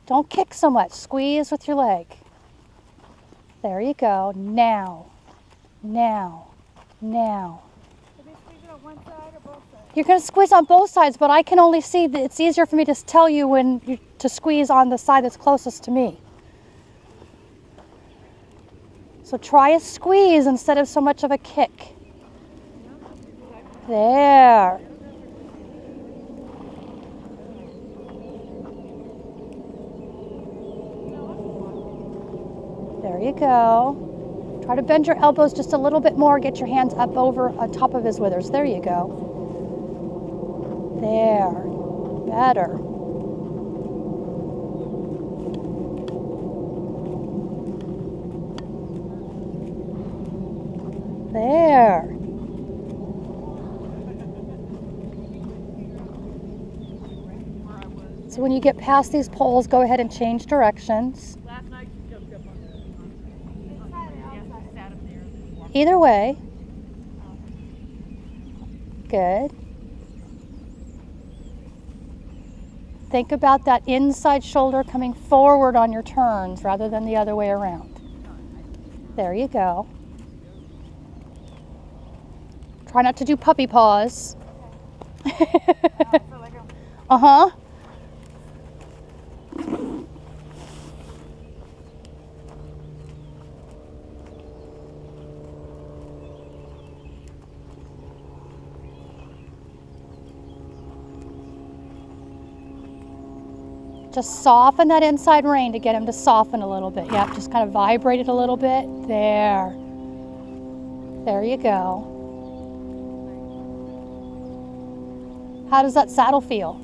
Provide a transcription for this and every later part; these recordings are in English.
Don't kick so much. Squeeze with your leg. There you go. Now. Now. Now. Should we squeeze it on one side or both sides? You're going to squeeze on both sides, but I can only see that it's easier for me to tell you to squeeze on the side that's closest to me. So try a squeeze instead of so much of a kick. There. There you go. Try to bend your elbows just a little bit more. Get your hands up over on top of his withers. There you go. There. Better. There. So when you get past these poles, go ahead and change directions. Last night she jumped up on the sat up there. Either way. Good. Think about that inside shoulder coming forward on your turns rather than the other way around. There you go. Try not to do puppy paws. Uh-huh. Just soften that inside rein to get him to soften a little bit. Yep, just kind of vibrate it a little bit. There. There you go. How does that saddle feel?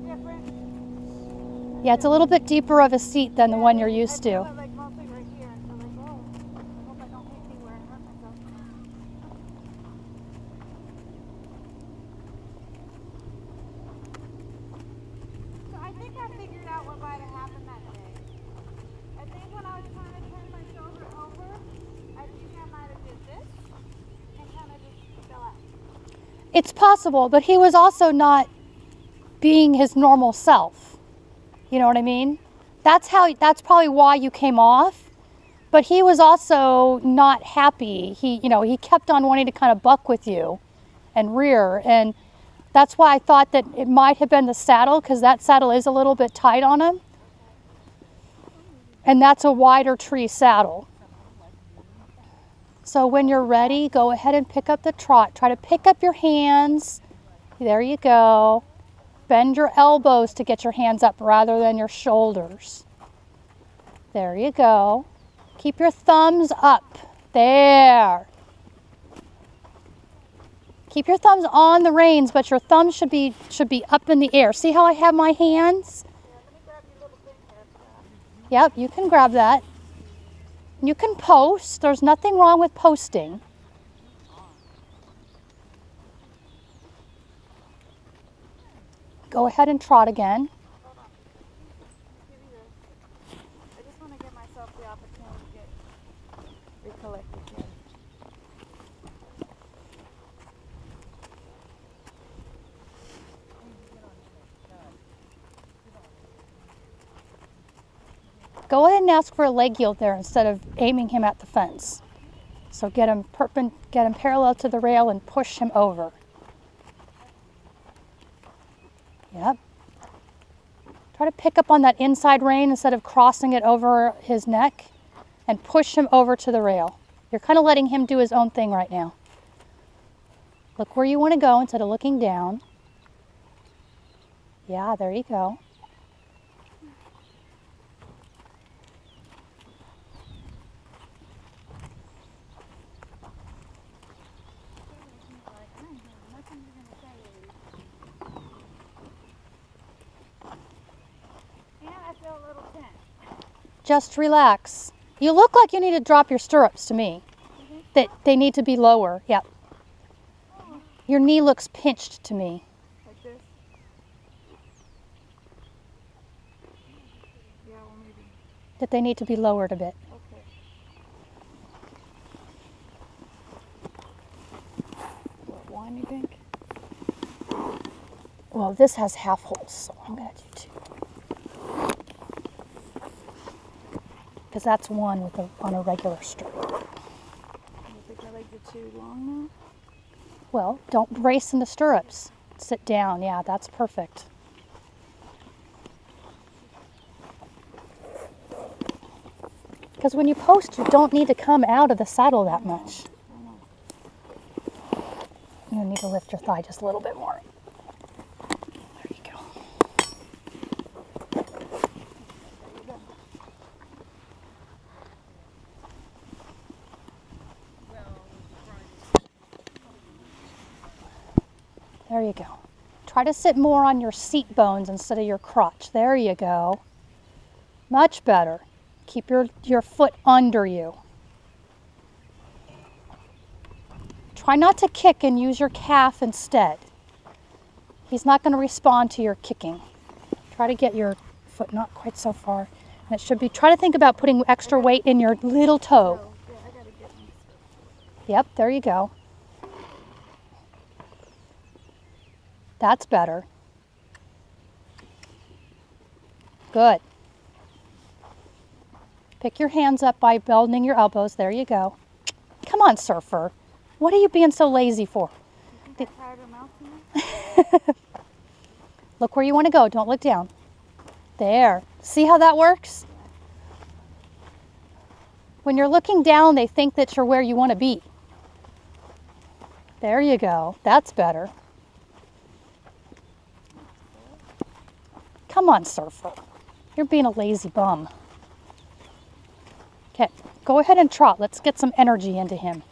Different. Yeah, it's a little bit deeper of a seat than the one you're used to. Like mostly right here. So like, oh, I hope I don't hit anywhere and hurt myself. So I think I figured out what might have happened that day. I think when I was trying to turn my shoulder over, I think I might have did this and kind of just fell out. It's possible, but he was also not being his normal self. You know what I mean? That's probably why you came off. But he was also not happy. He kept on wanting to kind of buck with you and rear, and that's why I thought that it might have been the saddle, because that saddle is a little bit tight on him. And that's a wider tree saddle. So when you're ready, go ahead and pick up the trot. Try to pick up your hands. There you go. Bend your elbows to get your hands up rather than your shoulders. There you go. Keep your thumbs up. There. Keep your thumbs on the reins, but your thumbs should be up in the air. See how I have my hands? Yep, you can grab that. You can post. There's nothing wrong with posting. Go ahead and trot again. I just want to give myself the opportunity to get recollected again. Go ahead and ask for a leg yield there instead of aiming him at the fence. So get him parallel to the rail and push him over. Yep. Try to pick up on that inside rein instead of crossing it over his neck, and push him over to the rail. You're kind of letting him do his own thing right now. Look where you want to go instead of looking down. Yeah, there you go. Just relax. You look like you need to drop your stirrups to me. That they need to be lower. Yep. Your knee looks pinched to me. Like this? Yeah, well maybe. That they need to be lowered a bit. Okay. One, you think? Well, this has half holes, so I'm going to do two. because that's one with on a regular stirrup. I think my legs are too long now. Well, don't brace in the stirrups. Sit down. Yeah, that's perfect. Because when you post, you don't need to come out of the saddle that much. You need to lift your thigh just a little bit more. There you go. There you go. Try to sit more on your seat bones instead of your crotch. There you go. Much better. Keep your foot under you. Try not to kick and use your calf instead. He's not going to respond to your kicking. Try to get your foot not quite so far. And it should be, try to think about putting extra weight in your little toe. Oh, yeah, I gotta get my Yep, there you go. That's better. Good. Pick your hands up by bending your elbows. There you go. Come on, surfer. What are you being so lazy for? You think I tired her mouth too much? Look where you want to go. Don't look down. There. See how that works? When you're looking down, they think that you're where you want to be. There you go. That's better. Come on, surfer. You're being a lazy bum. Okay, go ahead and trot. Let's get some energy into him.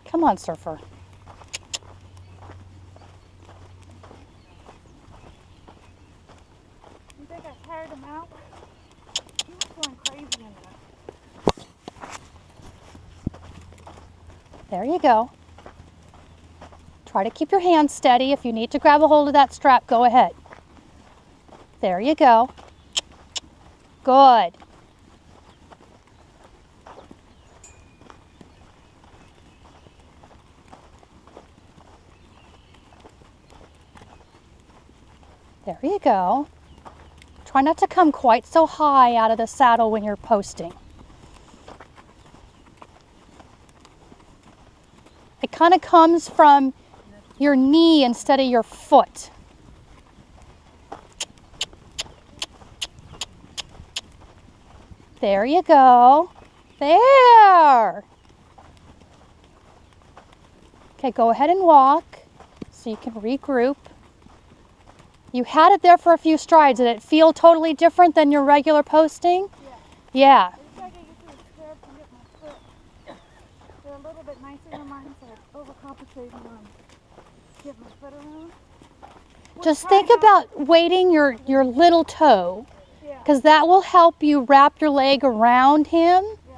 Come on, surfer. You think I tired him out? He was going crazy in there. There you go. Try to keep your hands steady. If you need to grab a hold of that strap, go ahead. There you go. Good. There you go. Try not to come quite so high out of the saddle when you're posting. It kind of comes from your knee instead of your foot. There you go. There. Okay, go ahead and walk so you can regroup. You had it there for a few strides. Did it feel totally different than your regular posting? Yeah. I just gotta get used to the stirrups and get my foot. They're a little bit nicer than mine, so I'm overcompensating on getting my foot around. Just think about weighting your little toe, Yeah. because that will help you wrap your leg around him. Yeah.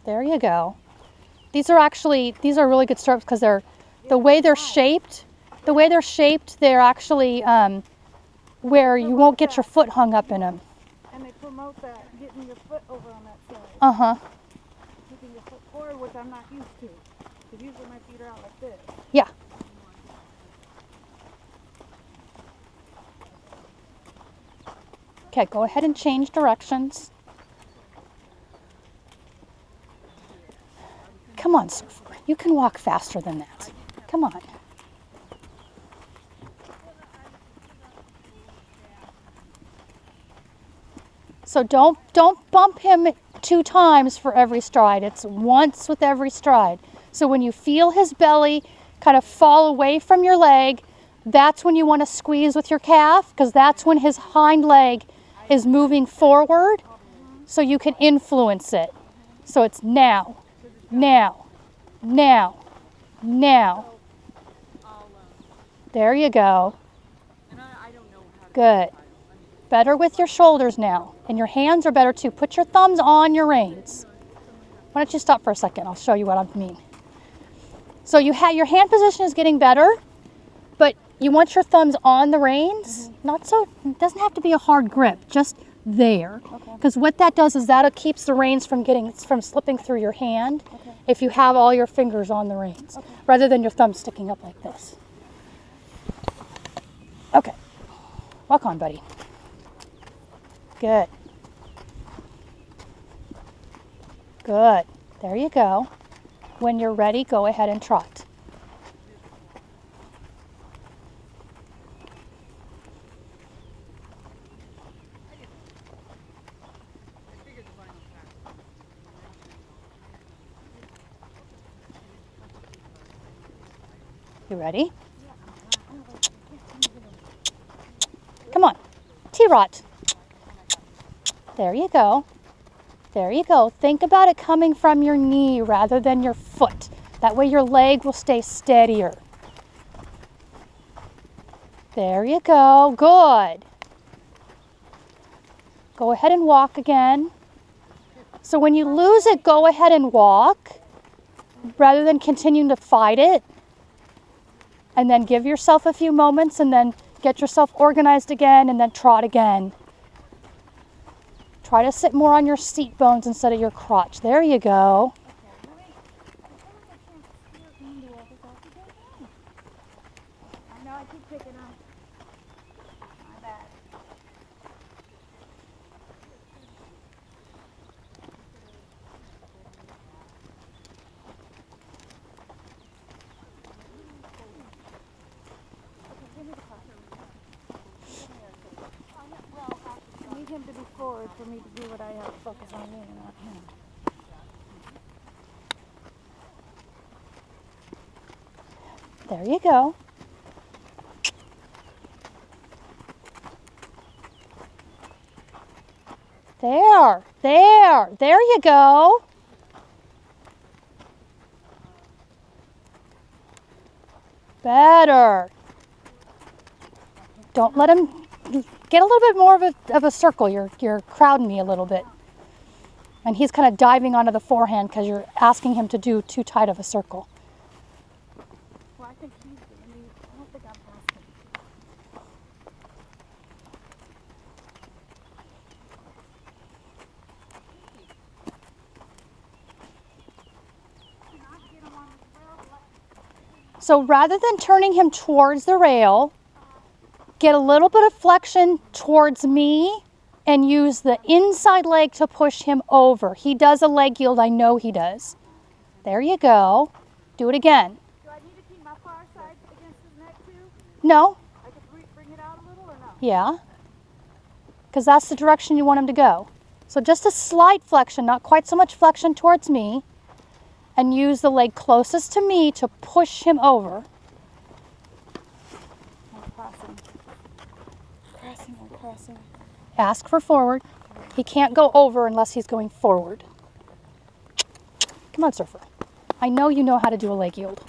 There you go. These are really good stirrups because they're the way they're shaped. The way they're shaped, they're actually where you won't get your foot hung up in them. And they promote that, getting your foot over on that side. Uh-huh. Keeping your foot forward, which I'm not used to. Because usually my feet are out like this. Yeah. Okay, go ahead and change directions. Come on, surfer. You can walk faster than that. Come on. So don't bump him 2 times for every stride. It's once with every stride. So when you feel his belly kind of fall away from your leg, that's when you want to squeeze with your calf, because that's when his hind leg is moving forward, so you can influence it. So it's now, now, now, now. There you go. Good. Better with your shoulders now. And your hands are better too. Put your thumbs on your reins. Why don't you stop for a second? I'll show you what I mean. So your hand position is getting better, but you want your thumbs on the reins. Not so, it doesn't have to be a hard grip. Just there. Okay. Because what that does is that keeps the reins from slipping through your hand Okay. if you have all your fingers on the reins, Okay. rather than your thumb sticking up like this. Okay. Walk on, buddy. Good. Good. There you go. When you're ready, go ahead and trot. You ready? Come on. T-Rot. There you go. There you go. Think about it coming from your knee rather than your foot. That way your leg will stay steadier. There you go. Good. Go ahead and walk again. So when you lose it, go ahead and walk rather than continuing to fight it. And then give yourself a few moments and then get yourself organized again and then trot again. Try to sit more on your seat bones instead of your crotch. There you go. I know I keep picking up. My bad. I need him to be forward for me to do what I have to focus on me and not him. There you go. There you go. Better. Don't let him get a little bit more of a circle. You're crowding me a little bit. And he's kind of diving onto the forehand because you're asking him to do too tight of a circle. Well, I think he's doing me. I don't think I'm past him. So rather than turning him towards the rail, get a little bit of flexion towards me and use the inside leg to push him over. He does a leg yield, I know he does. There you go. Do it again. Do I need to keep my far side against his neck too? No, I could bring it out a little or no? yeah, because that's the direction you want him to go. So just a slight flexion, not quite so much flexion towards me, and use the leg closest to me to push him over. I'm crossing. I'm crossing. Ask for forward. He can't go over unless he's going forward. Come on, Surfer. I know you know how to do a leg yield.